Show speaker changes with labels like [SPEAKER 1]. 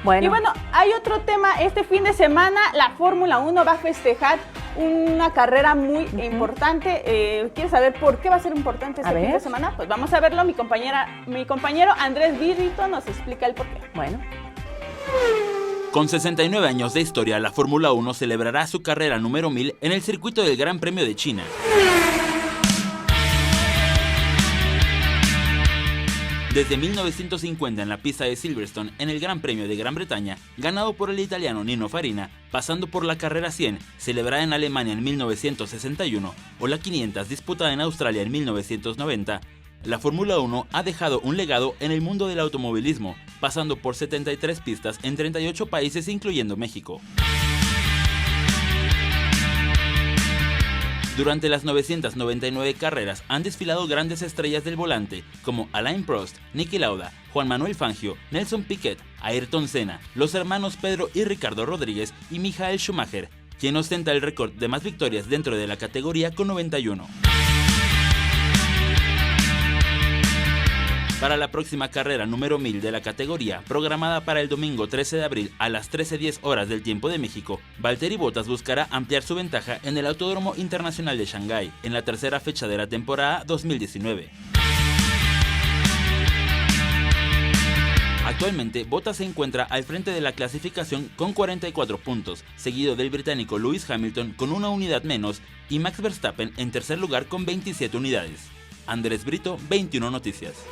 [SPEAKER 1] Bueno.
[SPEAKER 2] Y bueno, hay otro tema. Este fin de semana la Fórmula 1 va a festejar una carrera muy importante. ¿Quieres saber por qué va a ser importante este fin de semana? Pues vamos a verlo. Mi compañero Andrés Virrito nos explica el porqué.
[SPEAKER 1] Bueno.
[SPEAKER 3] Con 69 años de historia, la Fórmula 1 celebrará su carrera número 1000 en el circuito del Gran Premio de China. Desde 1950 en la pista de Silverstone en el Gran Premio de Gran Bretaña, ganado por el italiano Nino Farina, pasando por la carrera 100, celebrada en Alemania en 1961, o la 500 disputada en Australia en 1990, la Fórmula 1 ha dejado un legado en el mundo del automovilismo, pasando por 73 pistas en 38 países incluyendo México. Durante las 999 carreras han desfilado grandes estrellas del volante como Alain Prost, Niki Lauda, Juan Manuel Fangio, Nelson Piquet, Ayrton Senna, los hermanos Pedro y Ricardo Rodríguez y Michael Schumacher, quien ostenta el récord de más victorias dentro de la categoría con 91. Para la próxima carrera número 1000 de la categoría, programada para el domingo 13 de abril a las 13:10 horas del tiempo de México, Valtteri Bottas buscará ampliar su ventaja en el Autódromo Internacional de Shanghái, en la tercera fecha de la temporada 2019. Actualmente, Bottas se encuentra al frente de la clasificación con 44 puntos, seguido del británico Lewis Hamilton con una unidad menos y Max Verstappen en tercer lugar con 27 unidades. Andrés Brito, 21 Noticias.